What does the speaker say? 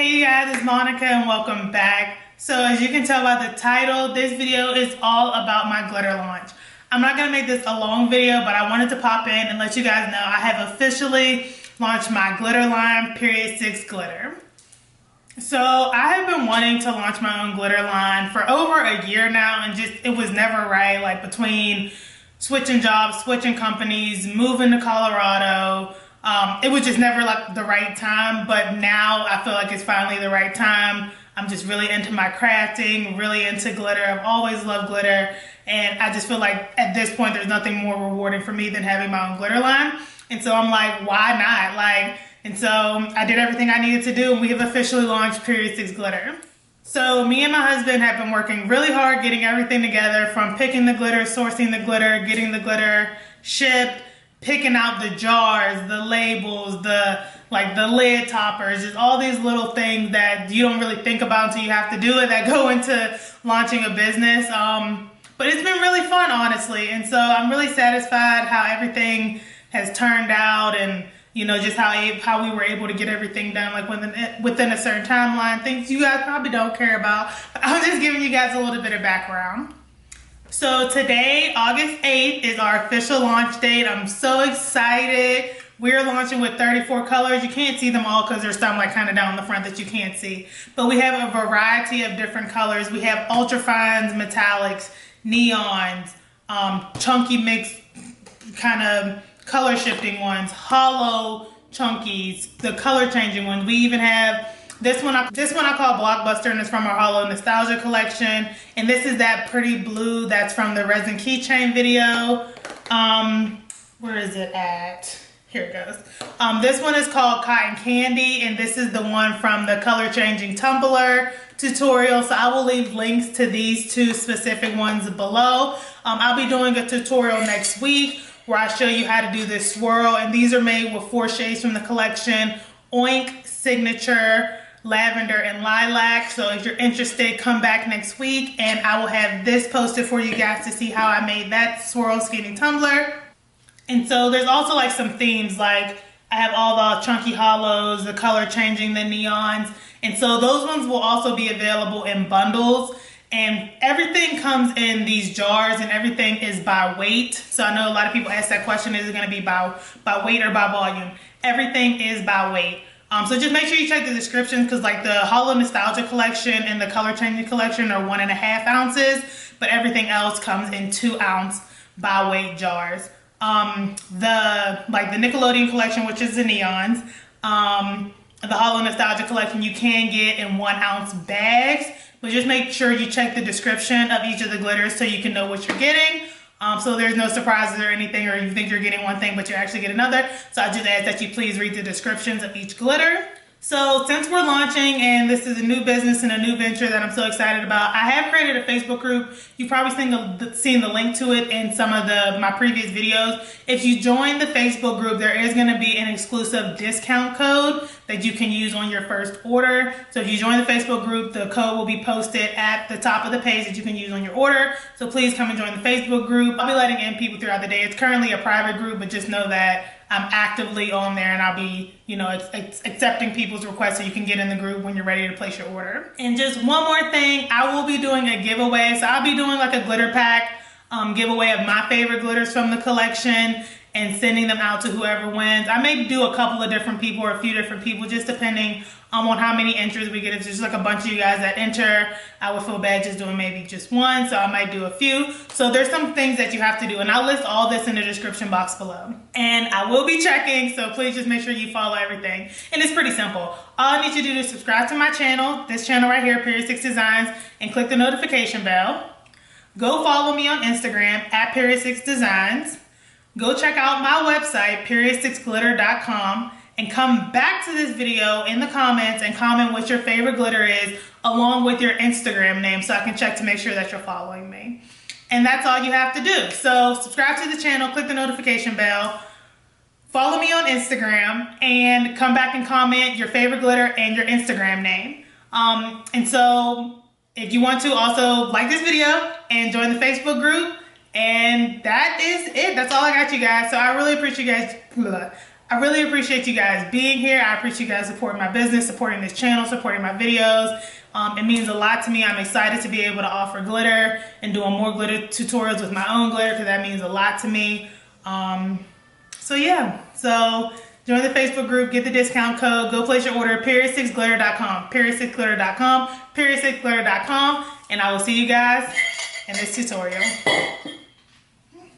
Hey you guys, it's Monica and welcome back. So as you can tell by the title, this video is all about my glitter launch. I'm not going to make this a long video, but I wanted to pop in and let you guys know I have officially launched my glitter line, Period 6 Glitter. So I have been wanting to launch my own glitter line for over a year now, and it was never right, like between switching jobs, switching companies, moving to Colorado. It was just never like the right time, but now I feel like it's finally the right time. I'm just really into my crafting, really into glitter. I've always loved glitter, and I just feel like at this point there's nothing more rewarding for me than having my own glitter line. And so I'm like, why not? And so I did everything I needed to do, and we have officially launched Period 6 Glitter. So me and my husband have been working really hard getting everything together, from picking the glitter, sourcing the glitter, getting the glitter shipped, picking out the jars, the labels, the lid toppers, just all these little things that you don't really think about until you have to do it, that go into launching a business. But it's been really fun, honestly. And so I'm really satisfied how everything has turned out, and just how we were able to get everything done like within a certain timeline, things you guys probably don't care about. I'm just giving you guys a little bit of background. So today, August 8th, is our official launch date. I'm so excited. We're launching with 34 colors. You can't see them all because there's some kind of down the front that you can't see. But we have a variety of different colors. We have ultra fines, metallics, neons, chunky mix kind of color shifting ones, hollow chunkies, the color changing ones. We even have this one I call Blockbuster, and it's from our Hollow Nostalgia collection. And this is that pretty blue that's from the resin keychain video. Where is it at? Here it goes. This one is called Cotton Candy, and this is the one from the color changing tumbler tutorial. So I will leave links to these two specific ones below. I'll be doing a tutorial next week where I show you how to do this swirl, and these are made with 4 shades from the collection: Oink, Signature, Lavender, and Lilac. So if you're interested, come back next week and I will have this posted for you guys to see how I made that swirl skinny tumbler. And so there's also some themes, I have all the chunky hollows, the color changing, the neons, and so those ones will also be available in bundles. And everything comes in these jars, and everything is by weight. So I know a lot of people ask that question, is it going to be by weight or by volume? Everything is by weight. So just make sure you check the descriptions, because the Hollow Nostalgia collection and the color changing collection are 1.5 ounces, but everything else comes in 2 ounce by weight jars. The Nickelodeon collection, which is the neons, the Hollow Nostalgia collection, you can get in 1 ounce bags. But just make sure you check the description of each of the glitters so you can know what you're getting. So there's no surprises or anything, or you think you're getting one thing but you actually get another. So I just ask that you please read the descriptions of each glitter. So since we're launching, and this is a new business and a new venture that I'm so excited about, I have created a Facebook group. You've probably seen the link to it in some of my previous videos. If you join the Facebook group, there is going to be an exclusive discount code that you can use on your first order. So if you join the Facebook group, the code will be posted at the top of the page that you can use on your order. So please come and join the Facebook group. I'll be letting in people throughout the day. It's currently a private group, but just know that I'm actively on there, and I'll be, accepting people's requests so you can get in the group when you're ready to place your order. And just one more thing, I will be doing a giveaway. So I'll be doing a glitter pack giveaway of my favorite glitters from the collection and sending them out to whoever wins. I may do a couple of different people or a few different people, just depending on how many entries we get. If there's a bunch of you guys that enter, I would feel bad just doing maybe just one, so I might do a few. So there's some things that you have to do, and I'll list all this in the description box below. And I will be checking, so please just make sure you follow everything. And it's pretty simple. All I need you to do is subscribe to my channel, this channel right here, Period 6 Designs, and click the notification bell. Go follow me on Instagram at Period 6 Designs. Go check out my website, period6glitter.com, and come back to this video in the comments and comment what your favorite glitter is, along with your Instagram name, so I can check to make sure that you're following me. And that's all you have to do. So subscribe to the channel, click the notification bell, follow me on Instagram, and come back and comment your favorite glitter and your Instagram name. And so if you want to, also like this video and join the Facebook group. And that is it. That's all I got, you guys. So I really appreciate you guys. I really appreciate you guys being here. I appreciate you guys supporting my business, supporting this channel, supporting my videos. It means a lot to me. I'm excited to be able to offer glitter and doing more glitter tutorials with my own glitter because that means a lot to me. So yeah, so join the Facebook group, get the discount code, go place your order, period6glitter.com, period6glitter.com, period6glitter.com, and I will see you guys in this tutorial.